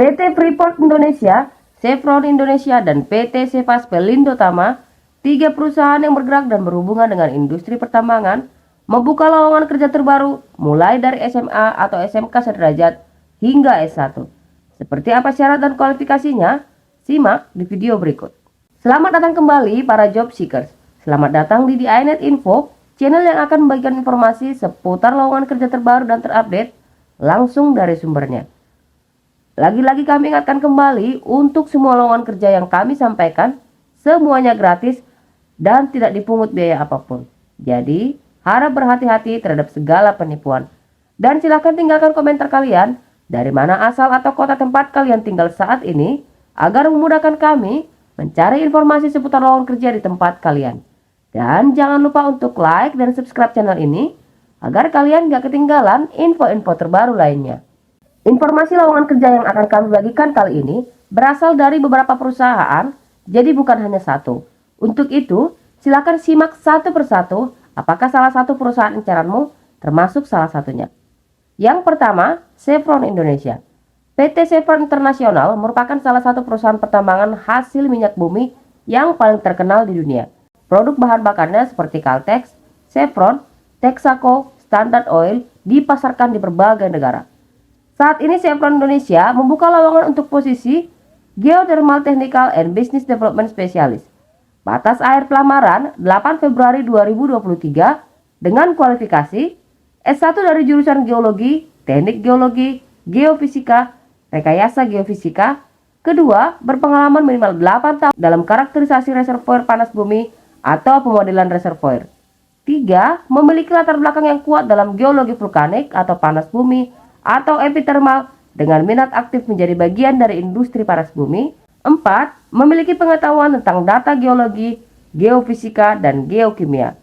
PT Freeport Indonesia, Chevron Indonesia, dan PT Sevas Pelindo Tama, 3 perusahaan yang bergerak dan berhubungan dengan industri pertambangan, membuka lowongan kerja terbaru mulai dari SMA atau SMK sederajat hingga S1. Seperti apa syarat dan kualifikasinya? Simak di video berikut. Selamat datang kembali para job seekers. Selamat datang di iNet Info, channel yang akan membagikan informasi seputar lowongan kerja terbaru dan terupdate langsung dari sumbernya. Lagi-lagi kami ingatkan kembali untuk semua lowongan kerja yang kami sampaikan, semuanya gratis dan tidak dipungut biaya apapun. Jadi, harap berhati-hati terhadap segala penipuan. Dan silahkan tinggalkan komentar kalian dari mana asal atau kota tempat kalian tinggal saat ini agar memudahkan kami mencari informasi seputar lowongan kerja di tempat kalian. Dan jangan lupa untuk like dan subscribe channel ini agar kalian gak ketinggalan info-info terbaru lainnya. Informasi lowongan kerja yang akan kami bagikan kali ini berasal dari beberapa perusahaan, jadi bukan hanya satu. Untuk itu, silakan simak satu persatu apakah salah satu perusahaan incaranmu termasuk salah satunya. Yang pertama, Chevron Indonesia. PT Chevron International merupakan salah satu perusahaan pertambangan hasil minyak bumi yang paling terkenal di dunia. Produk bahan bakarnya seperti Caltex, Chevron, Texaco, Standard Oil dipasarkan di berbagai negara. Saat ini Chevron Indonesia membuka lowongan untuk posisi Geothermal Technical and Business Development Specialist. Batas akhir pelamaran 8 Februari 2023 dengan kualifikasi S1 dari jurusan Geologi, Teknik Geologi, Geofisika, Rekayasa Geofisika. Kedua, berpengalaman minimal 8 tahun dalam karakterisasi reservoir panas bumi atau pemodelan reservoir. 3. Memiliki latar belakang yang kuat dalam geologi vulkanik atau panas bumi atau epithermal dengan minat aktif menjadi bagian dari industri panas bumi. 4. Memiliki pengetahuan tentang data geologi, geofisika, dan geokimia.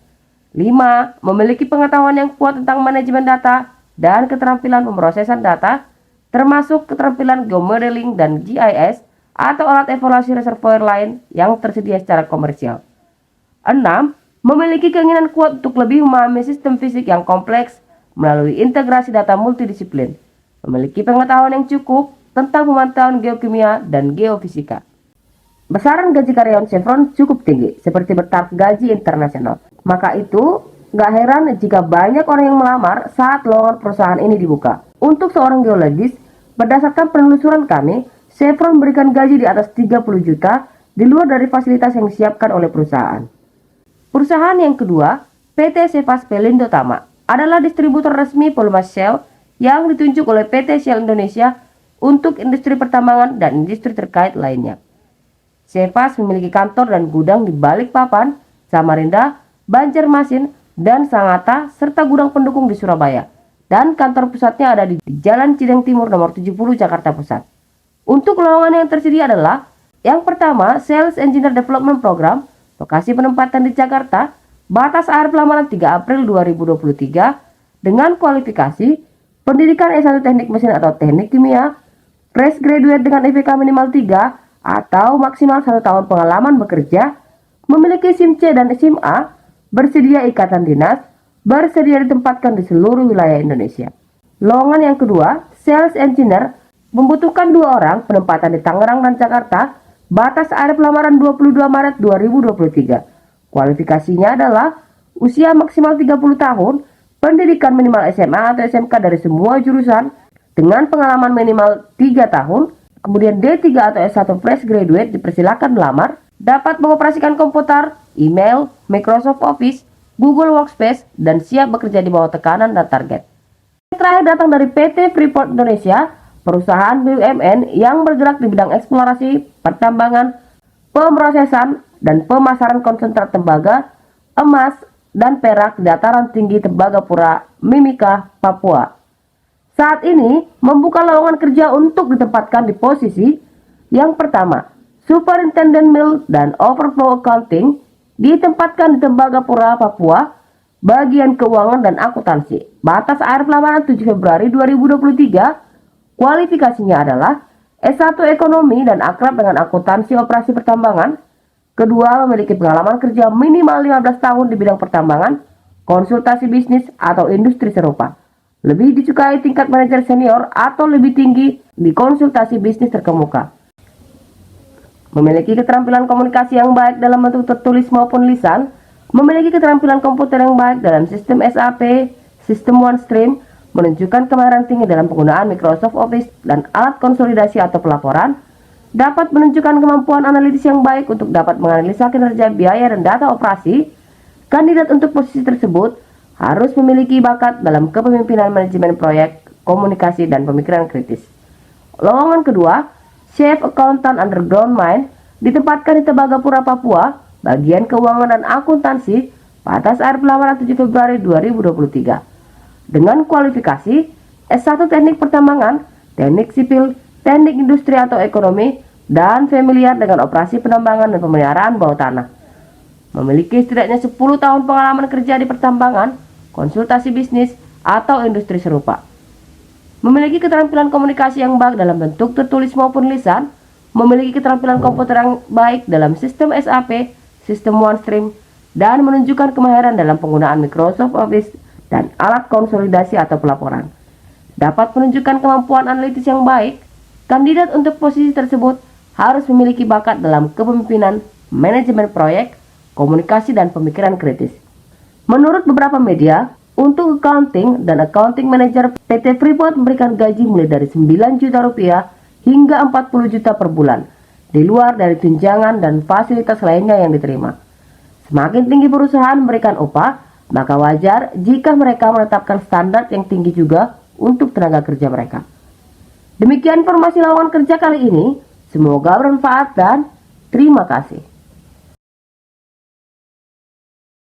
5. Memiliki pengetahuan yang kuat tentang manajemen data dan keterampilan pemrosesan data, termasuk keterampilan geomodeling dan GIS atau alat evaluasi reservoir lain yang tersedia secara komersial. 6. Memiliki keinginan kuat untuk lebih memahami sistem fisik yang kompleks melalui integrasi data multidisiplin, memiliki pengetahuan yang cukup tentang pemantauan geokimia dan geofisika. Besaran gaji karyawan Chevron cukup tinggi, seperti bertaraf gaji internasional. Maka itu, gak heran jika banyak orang yang melamar saat lowongan perusahaan ini dibuka. Untuk seorang geologis, berdasarkan penelusuran kami, Chevron memberikan gaji di atas 30 juta di luar dari fasilitas yang disiapkan oleh perusahaan. Perusahaan yang kedua, PT Sevas Pelindo Tama, adalah distributor resmi pelumas Shell yang ditunjuk oleh PT Shell Indonesia untuk industri pertambangan dan industri terkait lainnya. Sevas memiliki kantor dan gudang di Balikpapan, Samarinda, Banjarmasin, dan Sangatta, serta gudang pendukung di Surabaya. Dan kantor pusatnya ada di Jalan Cideng Timur nomor 70 Jakarta Pusat. Untuk lowongan yang tersedia adalah yang pertama, Sales Engineer Development Program, lokasi penempatan di Jakarta. Batas akhir pelamaran 3 April 2023 dengan kualifikasi pendidikan S1 Teknik Mesin atau Teknik Kimia, fresh graduate dengan IPK minimal 3 atau maksimal 1 tahun pengalaman bekerja, memiliki SIM C dan SIM A, bersedia ikatan dinas, bersedia ditempatkan di seluruh wilayah Indonesia. Lowongan yang kedua, Sales Engineer, membutuhkan 2 orang, penempatan di Tangerang dan Jakarta, batas akhir pelamaran 22 Maret 2023. Kualifikasinya adalah usia maksimal 30 tahun, pendidikan minimal SMA atau SMK dari semua jurusan dengan pengalaman minimal 3 tahun, kemudian D3 atau S1 fresh graduate dipersilakan melamar, dapat mengoperasikan komputer, email, Microsoft Office, Google Workspace, dan siap bekerja di bawah tekanan dan target. Yang terakhir datang dari PT Freeport Indonesia, perusahaan BUMN yang bergerak di bidang eksplorasi, pertambangan, pemrosesan, dan pemasaran konsentrat tembaga, emas, dan perak di dataran tinggi Tembagapura, Mimika, Papua. Saat ini membuka lowongan kerja untuk ditempatkan di posisi yang pertama, Superintendent Mill dan Overflow Accounting ditempatkan di Tembagapura, Papua, bagian keuangan dan akuntansi. Batas akhir pelamaran 7 Februari 2023, kualifikasinya adalah S1 Ekonomi dan akrab dengan akuntansi operasi pertambangan. Kedua, memiliki pengalaman kerja minimal 15 tahun di bidang pertambangan, konsultasi bisnis, atau industri serupa. lebih disukai tingkat manajer senior atau lebih tinggi di konsultasi bisnis terkemuka. Memiliki keterampilan komunikasi yang baik dalam bentuk tertulis maupun lisan, memiliki keterampilan komputer yang baik dalam sistem SAP, sistem OneStream, menunjukkan kemahiran tinggi dalam penggunaan Microsoft Office dan alat konsolidasi atau pelaporan, dapat menunjukkan kemampuan analitis yang baik untuk dapat menganalisa kinerja biaya dan data operasi. Kandidat untuk posisi tersebut harus memiliki bakat dalam kepemimpinan manajemen proyek, komunikasi, dan pemikiran kritis. Lowongan kedua, Chief Accountant Underground Mine, ditempatkan di Tembagapura, Papua, bagian keuangan dan akuntansi, batas akhir pelamar 7 Februari 2023. Dengan kualifikasi S1 Teknik Pertambangan, Teknik Sipil, Teknik Industri atau Ekonomi, dan familiar dengan operasi penambangan dan pemeliharaan bawah tanah. Memiliki setidaknya 10 tahun pengalaman kerja di pertambangan, konsultasi bisnis, atau industri serupa. Memiliki keterampilan komunikasi yang baik dalam bentuk tertulis maupun lisan, memiliki keterampilan komputer yang baik dalam sistem SAP, sistem OneStream, dan menunjukkan kemahiran dalam penggunaan Microsoft Office dan alat konsolidasi atau pelaporan. Dapat menunjukkan kemampuan analitis yang baik. Kandidat untuk posisi tersebut harus memiliki bakat dalam kepemimpinan, manajemen proyek, komunikasi, dan pemikiran kritis. Menurut beberapa media, untuk accounting dan accounting manager, PT Freeport memberikan gaji mulai dari 9 juta rupiah hingga 40 juta per bulan, di luar dari tunjangan dan fasilitas lainnya yang diterima. Semakin tinggi perusahaan memberikan upah, maka wajar jika mereka menetapkan standar yang tinggi juga untuk tenaga kerja mereka. Demikian informasi lowongan kerja kali ini. Semoga bermanfaat dan terima kasih.